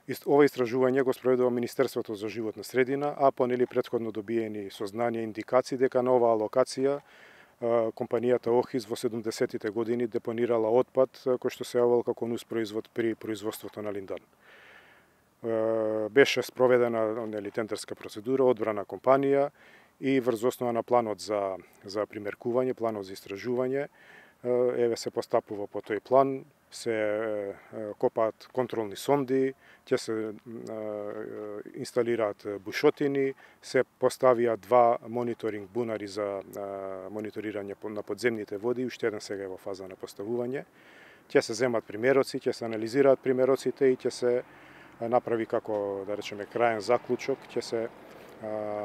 Ова истражување го спроведува Министерството за животна средина, а по претходно добиени сознанија индикации дека на оваа локација компанијата Охис во 70-тите години депонирала отпад кој што се јавувал како нуспроизвод при производството на линдан. Беше спроведена тендерска процедура, одбрана компанија и врз основа на планот за примеркување, планот за истражување, се постапува по тој план, се копаат контролни сонди, ќе се инсталираат бушотини, се поставија два мониторинг бунари за мониторирање на подземните води, уште еден сега е во фаза на поставување. Ќе се земат примероци, ќе се анализираат примероците и ќе се направи како, да речеме, краен заклучок, ќе се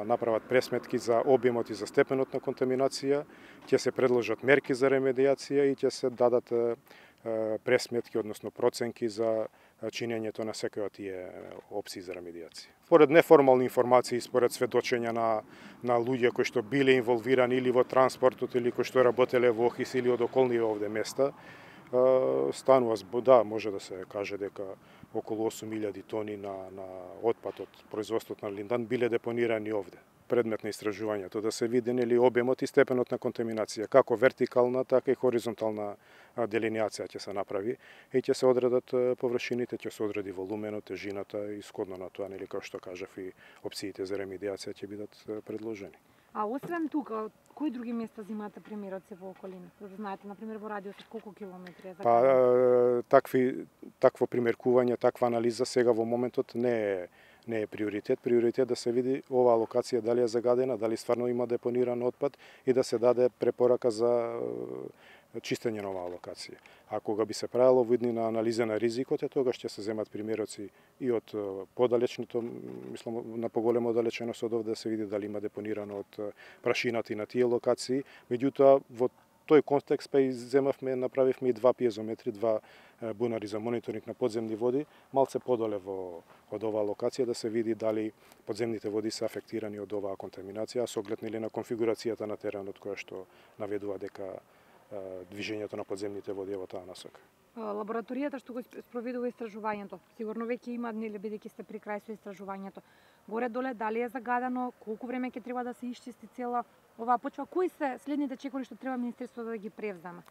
направат пресметки за објемот и за степенот на контаминација, ќе се предложат мерки за ремедиација и ќе се дадат пресметки, односно проценки за чинењето на секој од тие опции за ремедиација. Според неформални информации, според сведочења на луѓе кои што биле инволвирани или во транспортот или кои што работеле во Охис или од околни овде места, станува, да, може да се каже дека околу 8.000 тони на отпад од производството на линдан биле депонирани овде. Предмет на истражувањето да се види обемот и степенот на контаминација, како вертикална, така и хоризонтална делиниација ќе се направи и ќе се одредат површините, ќе се одреди волуменот, тежината и сходно на тоа, како што кажав, и опциите за ремедиација ќе бидат предложени. А освен тука, кои други места земате примероци во околина? Знаете, например, во радиус од колку километри е загадено? Такво примеркување, таква анализа сега во моментот не е приоритет. Приоритет да се види оваа локација дали е загадена, дали стварно има депониран отпад и да се даде препорака за чистење на оваа локација. А кога би се правило во иднина анализа на ризикот, тогаш ќе се земат примероци и од подалечното, мислам на поголема оддалеченост од овде да се види дали има депонирано од прашината и на тие локации. Меѓутоа во тој контекст направивме и два пиезометри, два бунари за мониторинг на подземни води, малце подоле од оваа локација да се види дали подземните води се афектирани од оваа контаминација, со оглед на конфигурацијата на теренот која што наведува дека движењето на подземните води е во таа насока. Лабораторијата што го спроведува истражувањето, сигурно веќе има, бидејќи сте при крај со истражувањето. Горе-доле дали е загадено, колку време ќе треба да се исчисти цела оваа почва, кои се следните чекори што треба Министерството да ги превземе?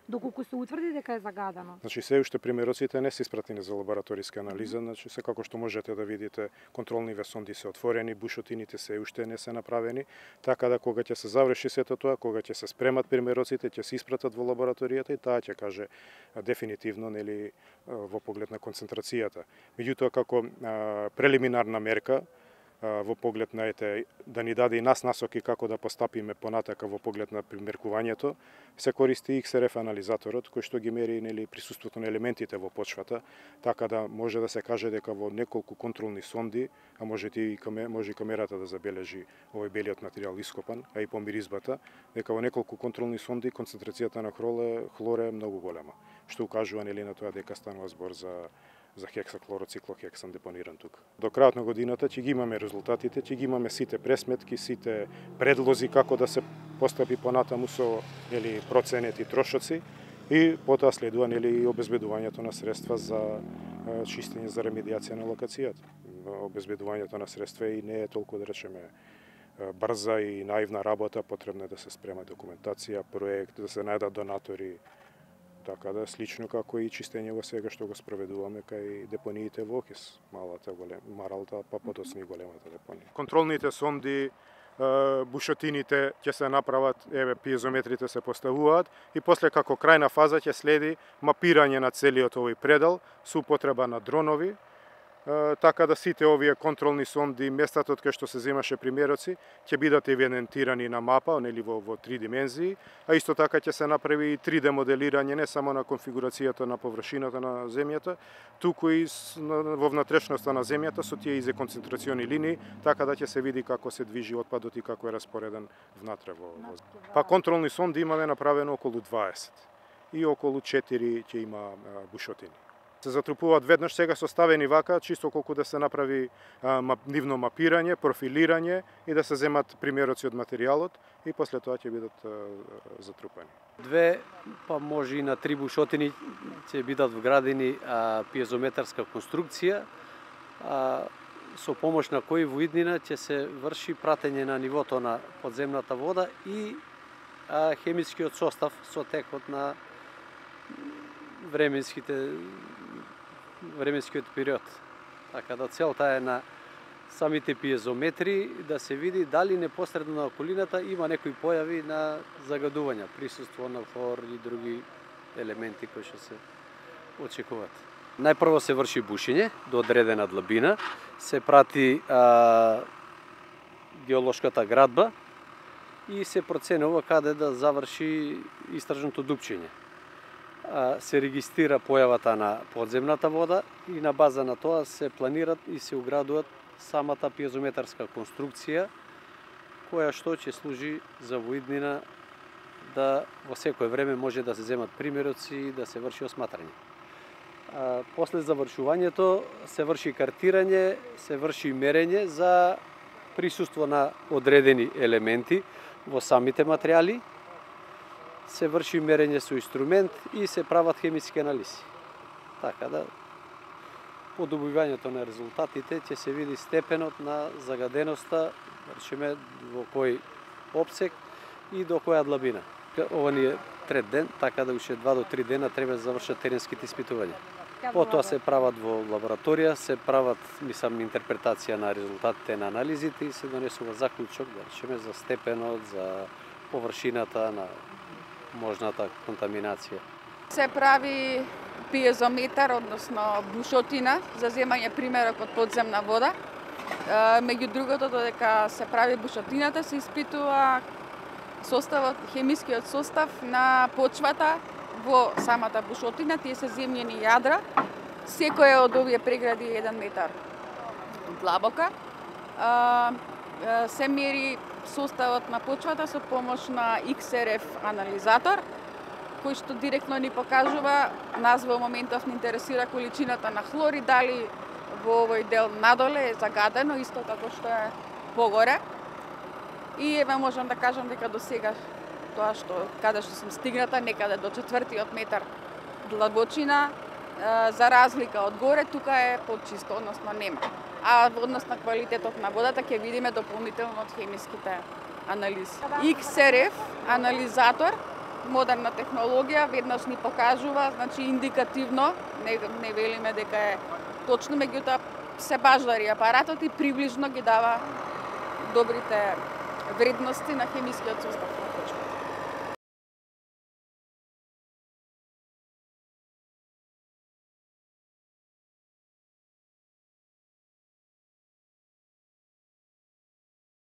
Доколку се утврди дека е загадено. Се уште примероците не се испратени за лабораториска анализа, се како што можете да видите, контролниве сонди се отворени, бушотините се уште не се направени, така да кога ќе се заврши сето тоа, кога ќе се спремат примероците, ќе се испратат во лабораторијата и таа ќе каже дефинитивно во поглед на концентрацијата. Меѓутоа како прелиминарна мерка во поглед на да ни даде и нас насоки како да постапиме понатака во поглед на примеркувањето, се користи XRF анализаторот кој што ги мери присуството на елементите во почвата, така да може да се каже дека во неколку контролни сонди, а може и камерата да забележи овој белиот материјал ископан, а и по миризбата, дека во неколку контролни сонди концентрацијата на хлор е многу голема, што укажува на тоа дека станува збор за хексаклороциклохексан депониран тука. До крајот на годината ќе ги имаме резултатите, ќе ги имаме сите пресметки, сите предлози како да се постапи понатаму со проценети трошоци и потоа следува и обезбедувањето на средства за чистење, за ремедиација на локацијата. Обезбедувањето на средства и не е толку, да речеме, брза и наивна работа, потребно е да се спрема документација, проект, да се најдат донатори. Така да слично како и чистењево сега што го спроведуваме кај депониите во Охис, Маралта, па подоцни големата депонија. Контролните сонди, бушотините ќе се направат, пиезометрите се поставуваат и после како крајна фаза ќе следи мапирање на целиот овој предел со употреба на дронови, така да сите овие контролни сонди, местата од кај што се земаше примероци, ќе бидат евидентирани на мапа, во 3 димензии, а исто така ќе се направи и 3D моделирање не само на конфигурацијата на површината на земјата, туку и во внатрешноста на земјата со тие изоконцентрациони линии, така да ќе се види како се движи отпадот и како е распореден внатре во земјата. Па контролни сонди имаме направено околу 20 и околу 4 ќе има бушотини. Се затрупуваат веднаш, сега составени вака, чисто колку да се направи нивно мапирање, профилирање и да се земат примероци од материјалот и после тоа ќе бидат затрупани. 2, па може и на 3 бушотини ќе бидат вградени пиезометарска конструкција со помош на кои во иднина ќе се врши пратење на нивото на подземната вода и хемискиот состав со текот на временскиот период. Така да целта е на самите пиезометри да се види дали непосредно на околината има некои појави на загадувања, присуство на хлор и други елементи кои што се очекуваат. Најпрво се врши бушење до одредена длабина, се прати геолошката градба и се проценува каде да заврши истражното дупчење. Се регистрира појавата на подземната вода и на база на тоа се планират и се уградуваат самата пиезометарска конструкција, која што ќе служи за во иднина да во секое време може да се земат примероци и да се врши осматрање. После завршувањето се врши картирање, се врши мерење за присуство на одредени елементи во самите материјали, се врши мерење со инструмент и се прават хемиски анализи. Така да по добивањето на резултатите ќе се види степенот на загаденоста, речеме во кој опсек и до која длабина. Ова ни е трет ден, така да уште 2 до 3 дена треба да завршат теренските испитувања. Потоа се прават во лабораторија, се прават, интерпретација на резултатите на анализите и се донесува заклучок, да речеме, за степенот, за површината на можната контаминација. Се прави пиезометар, односно бушотина, за земање примерок од подземна вода. Меѓу другото, додека се прави бушотината, се испитува составот, хемискиот состав на почвата во самата бушотина. Тие се земјени јадра. Секоја од овие прегради е 1 метар длабока. Се мери составот на почвата со помош на XRF анализатор, кој што директно ни покажува, нас во моментов ни интересира количината на хлор и дали во овој дел надоле е загадено, исто како што е погоре. И еве можам да кажам дека до сега тоа што каде што сум стигната, некаде до 4-тиот метар длабочина, за разлика од горе, тука е почисто, односно нема. А во однос на квалитетот на водата ќе видиме дополнително од хемиските анализи. XRF анализатор, модерна технологија, веднаш ни покажува, значи индикативно, не велиме дека е точно, меѓутоа се баждари апаратот и приближно ги дава добрите вредности на хемискиот состав.